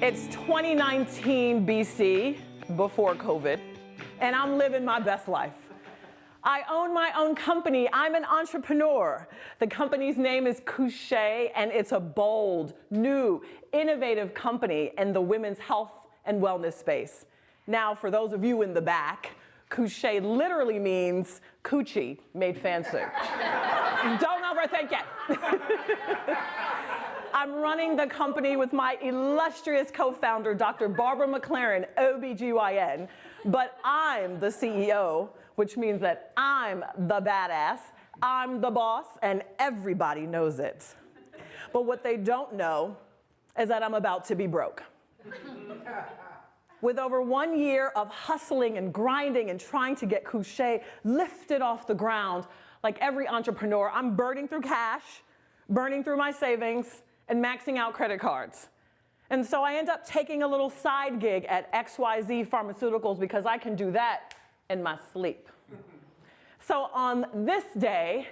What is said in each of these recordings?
It's 2019 BC, before COVID, and I'm living my best life. I own my own company. I'm an entrepreneur. The company's name is Kushae, and it's a bold, new, innovative company in the women's health and wellness space. Now, for those of you in the back, Kushae literally means coochie made fancy. Don't overthink it. I'm running the company with my illustrious co-founder, Dr. Barbara McLaren, OBGYN, but I'm the CEO, which means that I'm the badass, I'm the boss, and everybody knows it. But what they don't know is that I'm about to be broke. With over 1 year of hustling and grinding and trying to get Kushae lifted off the ground, like every entrepreneur, I'm burning through cash, burning through my savings, and maxing out credit cards. And so I end up taking a little side gig at XYZ Pharmaceuticals because I can do that in my sleep. So on this day,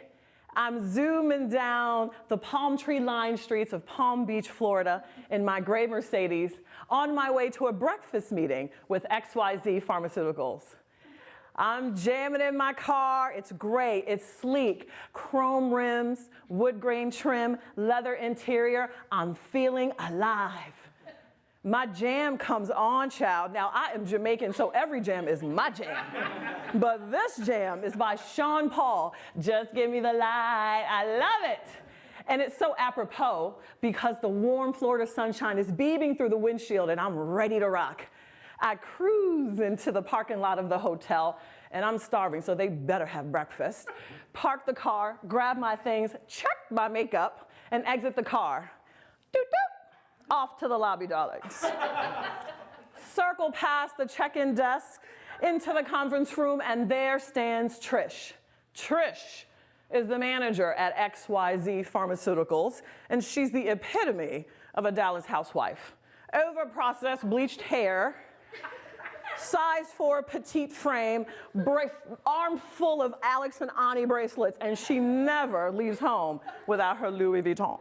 I'm zooming down the palm tree-lined streets of Palm Beach, Florida in my gray Mercedes on my way to a breakfast meeting with XYZ Pharmaceuticals. I'm jamming in my car, it's great, it's sleek, chrome rims, wood grain trim, leather interior, I'm feeling alive. My jam comes on, child. Now, I am Jamaican, so every jam is my jam. But this jam is by Sean Paul, Just Give Me the Light, I love it. And it's so apropos because the warm Florida sunshine is beaming through the windshield and I'm ready to rock. I cruise into the parking lot of the hotel, and I'm starving, so they better have breakfast. Park the car, grab my things, check my makeup, and exit the car. Doot-doot, off to the lobby, darlings. Circle past the check-in desk, into the conference room, and there stands Trish. Trish is the manager at XYZ Pharmaceuticals, and she's the epitome of a Dallas housewife. Over-processed bleached hair, size 4 petite frame, arm full of Alex and Ani bracelets, and she never leaves home without her Louis Vuitton.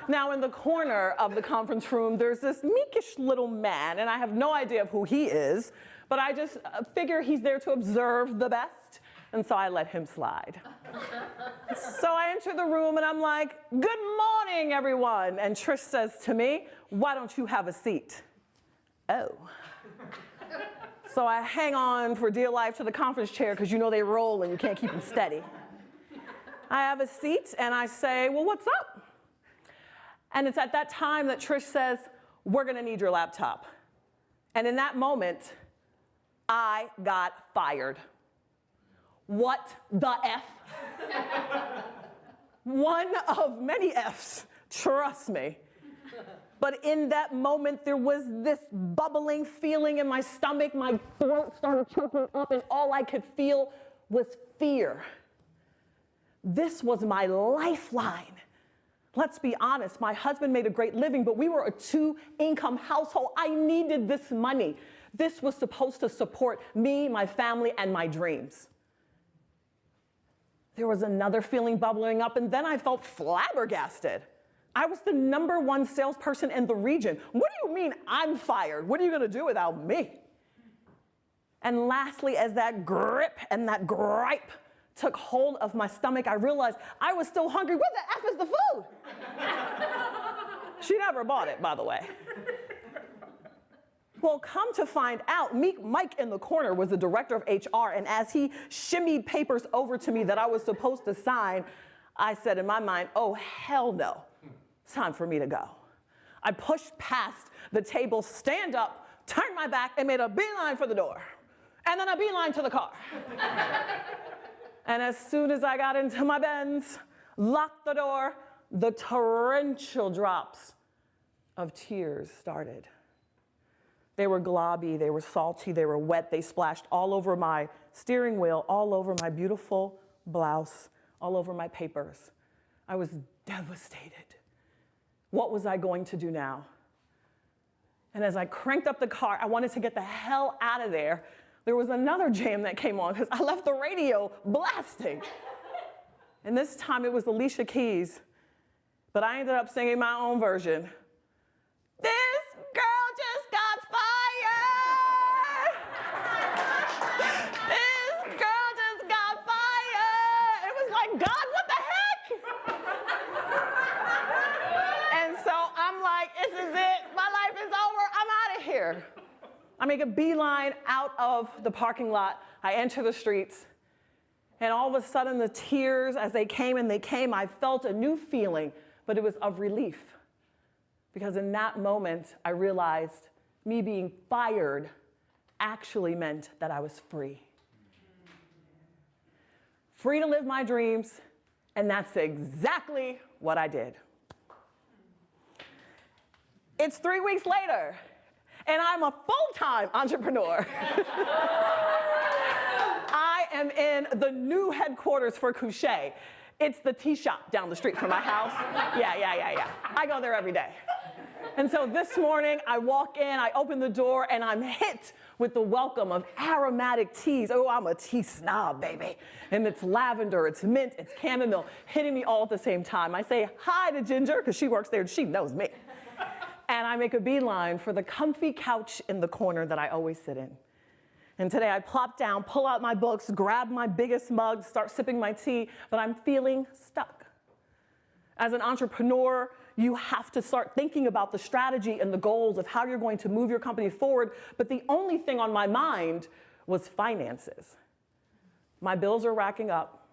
Now, in the corner of the conference room, there's this meekish little man, and I have no idea of who he is, but I just figure he's there to observe the best, and so I let him slide. So I enter the room, and I'm like, "Good morning, everyone," and Trish says to me, "Why don't you have a seat?" Oh. So I hang on for dear life to the conference chair because you know they roll and you can't keep them steady. I have a seat and I say, "Well, what's up?" And it's at that time that Trish says, "We're gonna need your laptop." And in that moment, I got fired. What the F? One of many Fs, trust me. But in that moment, there was this bubbling feeling in my stomach. My throat started choking up, and all I could feel was fear. This was my lifeline. Let's be honest, my husband made a great living, but we were a 2-income household. I needed this money. This was supposed to support me, my family, and my dreams. There was another feeling bubbling up, and then I felt flabbergasted. I was the #1 salesperson in the region. What do you mean I'm fired? What are you gonna do without me? And lastly, as that grip and that gripe took hold of my stomach, I realized I was still hungry. What the F is the food? She never bought it, by the way. Well, come to find out, Meek Mike in the corner was the director of HR, and as he shimmied papers over to me that I was supposed to sign, I said in my mind, "Oh, hell no. It's time for me to go." I pushed past the table, stand up, turned my back, and made a beeline for the door. And then a beeline to the car. And as soon as I got into my Benz, locked the door, the torrential drops of tears started. They were globby, they were salty, they were wet, they splashed all over my steering wheel, all over my beautiful blouse, all over my papers. I was devastated. What was I going to do now? And as I cranked up the car, I wanted to get the hell out of there. There was another jam that came on because I left the radio blasting. And this time it was Alicia Keys, but I ended up singing my own version. There I make a beeline out of the parking lot. I enter the streets. And all of a sudden, the tears, as they came, I felt a new feeling, but it was of relief. Because in that moment, I realized me being fired actually meant that I was free. Free to live my dreams, and that's exactly what I did. It's 3 weeks later, and I'm a full-time entrepreneur. I am in the new headquarters for Kushae. It's the tea shop down the street from my house. Yeah. I go there every day. And so this morning, I walk in, I open the door, and I'm hit with the welcome of aromatic teas. Oh, I'm a tea snob, baby. And it's lavender, it's mint, it's chamomile, hitting me all at the same time. I say hi to Ginger, because she works there and she knows me. And I make a beeline for the comfy couch in the corner that I always sit in. And today I plop down, pull out my books, grab my biggest mug, start sipping my tea, but I'm feeling stuck. As an entrepreneur, you have to start thinking about the strategy and the goals of how you're going to move your company forward, but the only thing on my mind was finances. My bills are racking up.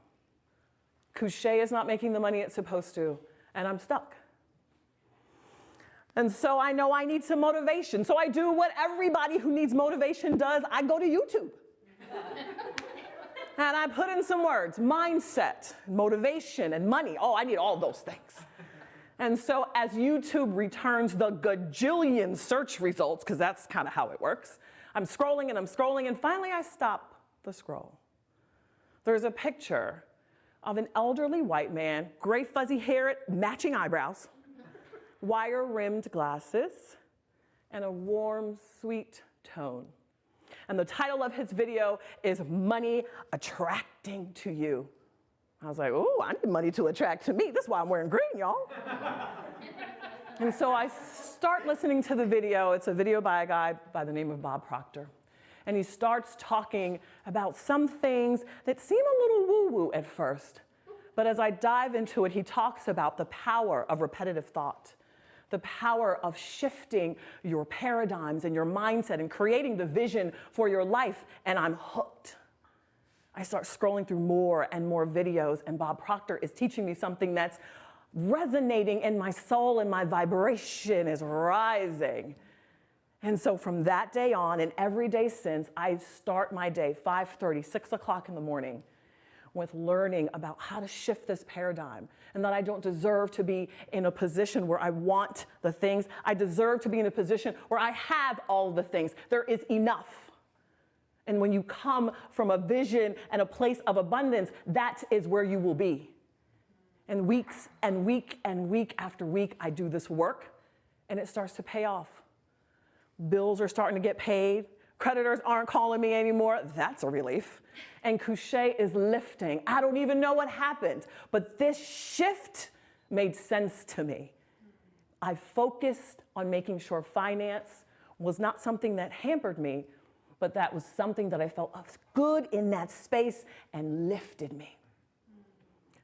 Kushae is not making the money it's supposed to, and I'm stuck. And so I know I need some motivation. So I do what everybody who needs motivation does. I go to YouTube. And I put in some words: mindset, motivation, and money. Oh, I need all those things. And so as YouTube returns the gajillion search results, because that's kind of how it works, I'm scrolling, and finally I stop the scroll. There's a picture of an elderly white man, gray fuzzy hair, matching eyebrows, wire-rimmed glasses, and a warm, sweet tone. And the title of his video is Money Attracting to You. I was like, ooh, I need money to attract to me. That's why I'm wearing green, y'all. And so I start listening to the video. It's a video by a guy by the name of Bob Proctor. And he starts talking about some things that seem a little woo-woo at first. But as I dive into it, he talks about the power of repetitive thought, the power of shifting your paradigms and your mindset and creating the vision for your life, and I'm hooked. I start scrolling through more and more videos, and Bob Proctor is teaching me something that's resonating in my soul, and my vibration is rising. And so from that day on, and every day since, I start my day 5:30, 6 o'clock in the morning, with learning about how to shift this paradigm, and that I don't deserve to be in a position where I want the things. I deserve to be in a position where I have all the things. There is enough. And when you come from a vision and a place of abundance, that is where you will be. And weeks and week after week, I do this work, and it starts to pay off. Bills are starting to get paid. Creditors aren't calling me anymore. That's a relief. And Kushae is lifting. I don't even know what happened, but this shift made sense to me. I focused on making sure finance was not something that hampered me, but that was something that I felt was good in that space and lifted me.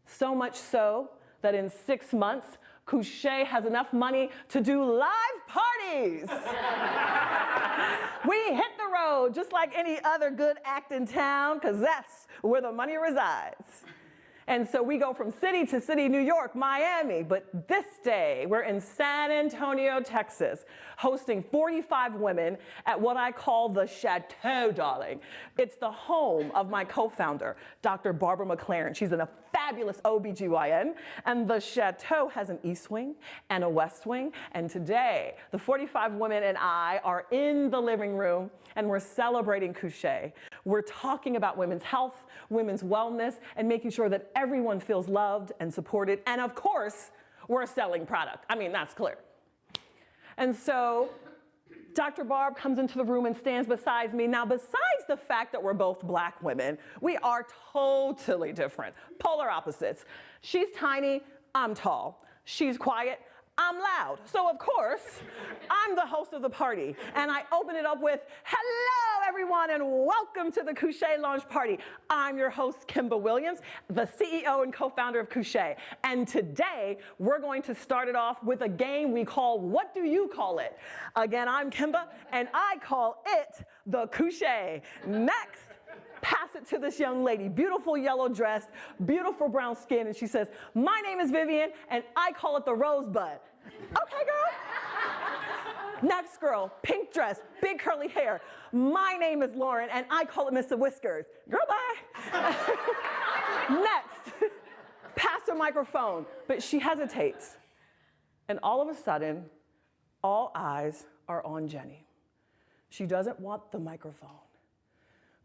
So much so that in 6 months, Kushae has enough money to do live parties. We hit the road just like any other good act in town, because that's where the money resides. And so we go from city to city, New York, Miami, but this day we're in San Antonio, Texas, hosting 45 women at what I call the Chateau, darling. It's the home of my co-founder, Dr. Barbara McLaren. She's a fabulous OBGYN, and the Chateau has an East Wing and a West Wing, and today the 45 women and I are in the living room, and we're celebrating Kushae. We're talking about women's health, women's wellness, and making sure that everyone feels loved and supported. And of course, we're selling product. I mean, that's clear. And so Dr. Barb comes into the room and stands beside me. Now, besides the fact that we're both Black women, we are totally different, polar opposites. She's tiny, I'm tall. She's quiet, I'm loud. So of course, I'm the host of the party. And I open it up with, hello everyone and welcome to the Kushae launch party. I'm your host, Kimba Williams, the CEO and co-founder of Kushae. And today, we're going to start it off with a game we call, What Do You Call It? Again, I'm Kimba, and I call it the Kushae. Next, pass it to this young lady, beautiful yellow dress, beautiful brown skin, and she says, my name is Vivian, and I call it the rosebud. Okay, girl. Next girl, pink dress, big curly hair. My name is Lauren, and I call it Mr. Whiskers. Girl, bye. Next, pass her microphone, but she hesitates. And all of a sudden, all eyes are on Jenny. She doesn't want the microphone.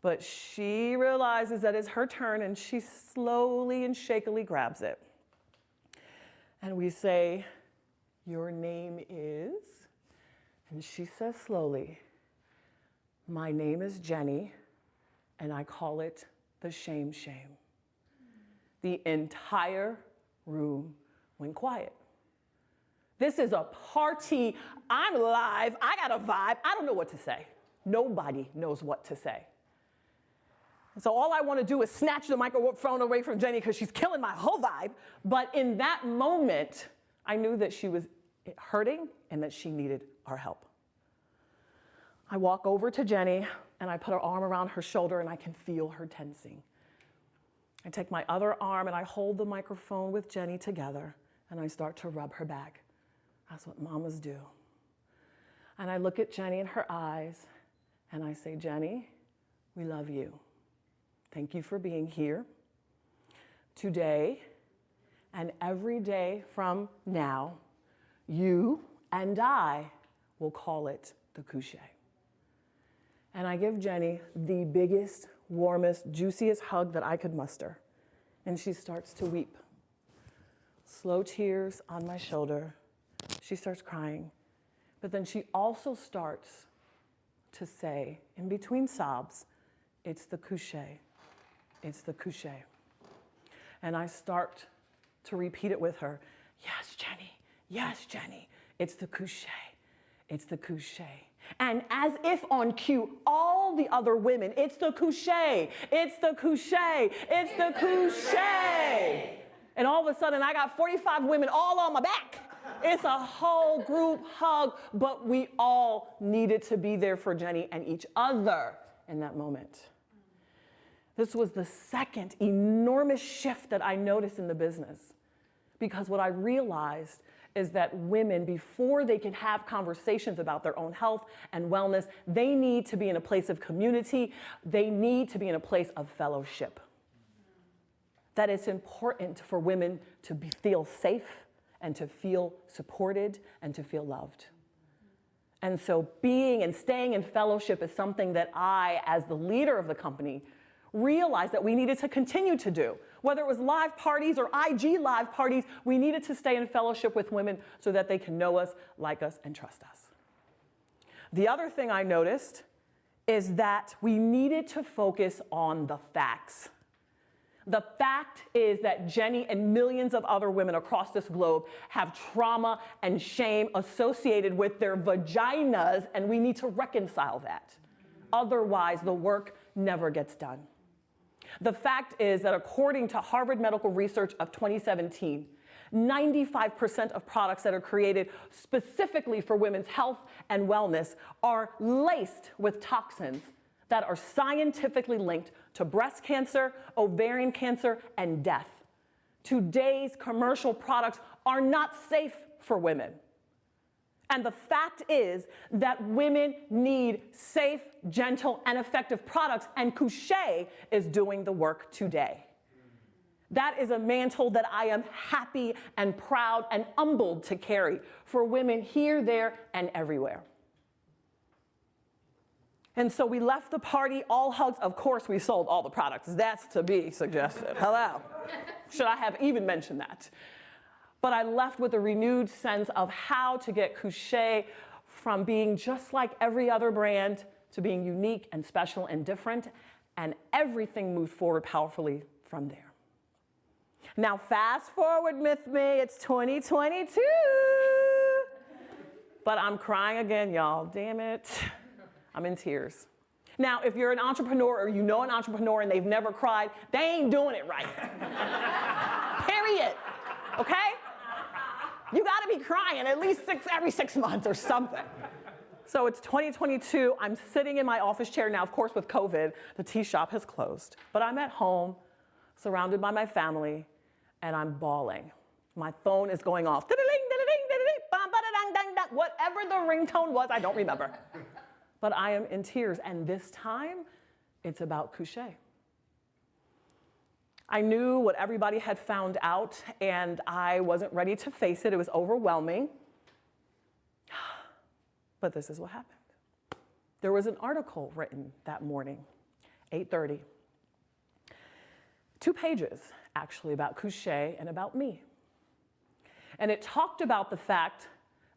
But she realizes that it's her turn, and she slowly and shakily grabs it. And we say, your name is? And she says slowly, my name is Jenny, and I call it the shame. The entire room went quiet. This is a party. I'm live. I got a vibe. I don't know what to say. Nobody knows what to say. And so all I want to do is snatch the microphone away from Jenny because she's killing my whole vibe. But in that moment, I knew that she was hurting and that she needed our help. I walk over to Jenny and I put her arm around her shoulder and I can feel her tensing. I take my other arm and I hold the microphone with Jenny together and I start to rub her back. That's what mamas do. And I look at Jenny in her eyes and I say, Jenny, we love you. Thank you for being here. Today and every day from now, you and I will call it the Kushae. And I give Jenny the biggest, warmest, juiciest hug that I could muster. And she starts to weep. Slow tears on my shoulder. She starts crying. But then she also starts to say, in between sobs, it's the Kushae. It's the Kushae. And I start to repeat it with her. Yes, Jenny. Yes, Jenny. It's the Kushae. It's the Kushae. And as if on cue, all the other women, it's the Kushae. It's the Kushae. It's the Kushae. And all of a sudden, I got 45 women all on my back. It's a whole group hug, but we all needed to be there for Jenny and each other in that moment. This was the second enormous shift that I noticed in the business. Because what I realized is that women, before they can have conversations about their own health and wellness, they need to be in a place of community. They need to be in a place of fellowship. That it's important for women to feel safe and to feel supported and to feel loved. And so being and staying in fellowship is something that I, as the leader of the company, realized that we needed to continue to do. Whether it was live parties or IG live parties, we needed to stay in fellowship with women so that they can know us, like us, and trust us. The other thing I noticed is that we needed to focus on the facts. The fact is that Jenny and millions of other women across this globe have trauma and shame associated with their vaginas, and we need to reconcile that. Otherwise, the work never gets done. The fact is that according to Harvard Medical Research of 2017, 95% of products that are created specifically for women's health and wellness are laced with toxins that are scientifically linked to breast cancer, ovarian cancer, and death. Today's commercial products are not safe for women. And the fact is that women need safe, gentle, and effective products, and Kushae is doing the work today. That is a mantle that I am happy and proud and humbled to carry for women here, there, and everywhere. And so we left the party, all hugs. Of course, we sold all the products. That's to be suggested. Hello. Should I have even mentioned that? But I left with a renewed sense of how to get Kushae from being just like every other brand to being unique and special and different, and everything moved forward powerfully from there. Now fast forward with me, it's 2022. But I'm crying again, y'all. Damn it. I'm in tears. Now, if you're an entrepreneur or you know an entrepreneur and they've never cried, they ain't doing it right. Period. Okay? You gotta be crying at least every 6 months or something. So it's 2022. I'm sitting in my office chair now. Of course, with COVID, the tea shop has closed. But I'm at home, surrounded by my family, and I'm bawling. My phone is going off. Whatever the ringtone was, I don't remember. But I am in tears, and this time, it's about Kushae. I knew what everybody had found out, and I wasn't ready to face it. It was overwhelming. But this is what happened. There was an article written that morning, 8:30. 2 pages, actually, about Kushae and about me. And it talked about the fact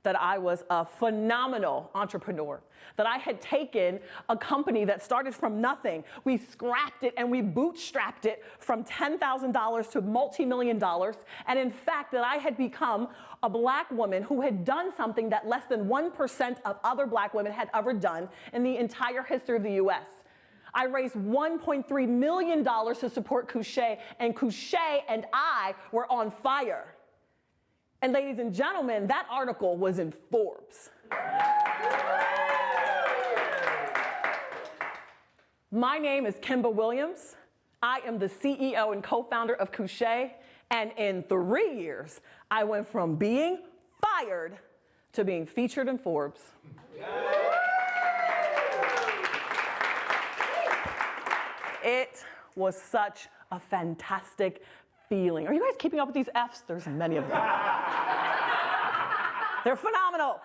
that I was a phenomenal entrepreneur, that I had taken a company that started from nothing. We scrapped it and we bootstrapped it from $10,000 to multi-million dollars. And in fact, that I had become a black woman who had done something that less than 1% of other black women had ever done in the entire history of the US. I raised $1.3 million to support Kushae, and Kushae and I were on fire. And ladies and gentlemen, that article was in Forbes. My name is Kimba Williams. I am the CEO and co-founder of Kushae. And in 3 years, I went from being fired to being featured in Forbes. It was such a fantastic feeling. Are you guys keeping up with these F's? There's many of them. They're phenomenal.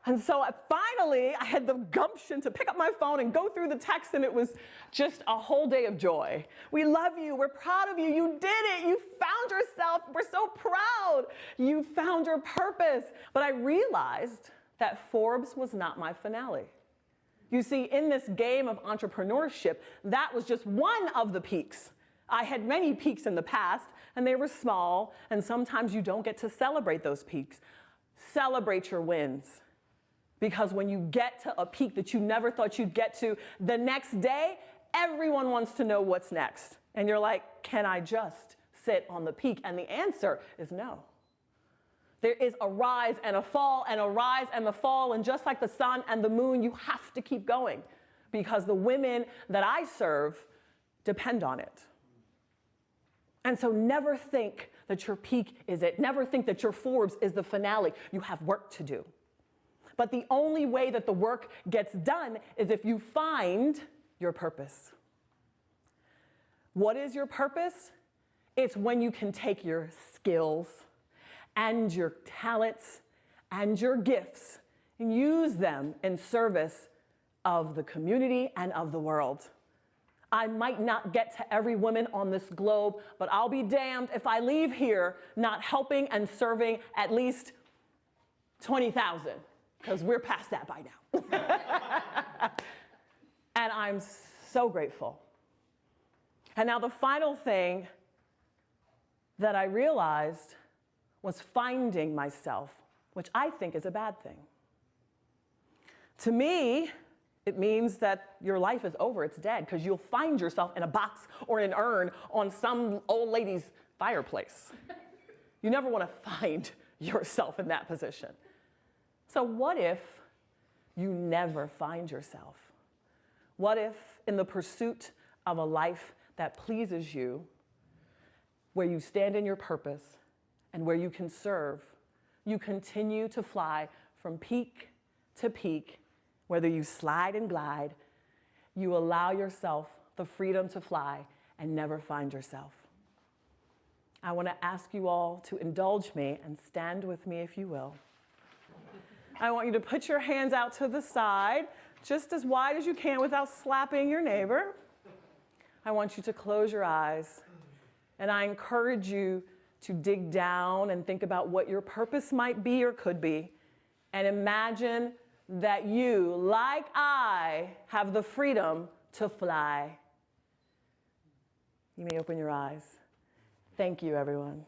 And so finally, I had the gumption to pick up my phone and go through the text, and it was just a whole day of joy. We love you. We're proud of you. You did it. You found yourself. We're so proud. You found your purpose. But I realized that Forbes was not my finale. You see, in this game of entrepreneurship, that was just one of the peaks. I had many peaks in the past, and they were small, and sometimes you don't get to celebrate those peaks. Celebrate your wins. Because when you get to a peak that you never thought you'd get to, the next day, everyone wants to know what's next. And you're like, can I just sit on the peak? And the answer is no. There is a rise and a fall and a rise and the fall, and just like the sun and the moon, you have to keep going because the women that I serve depend on it. And so never think that your peak is it. Never think that your Forbes is the finale. You have work to do. But the only way that the work gets done is if you find your purpose. What is your purpose? It's when you can take your skills and your talents and your gifts and use them in service of the community and of the world. I might not get to every woman on this globe, but I'll be damned if I leave here not helping and serving at least 20,000, because we're past that by now. And I'm so grateful. And now the final thing that I realized was finding myself, which I think is a bad thing. To me, it means that your life is over, it's dead, because you'll find yourself in a box or in an urn on some old lady's fireplace. You never want to find yourself in that position. So what if you never find yourself? What if in the pursuit of a life that pleases you, where you stand in your purpose, and where you can serve, you continue to fly from peak to peak, whether you slide and glide, you allow yourself the freedom to fly and never find yourself. I want to ask you all to indulge me and stand with me if you will. I want you to put your hands out to the side, just as wide as you can without slapping your neighbor. I want you to close your eyes, and I encourage you to dig down and think about what your purpose might be or could be, and imagine that you, like I, have the freedom to fly. You may open your eyes. Thank you, everyone.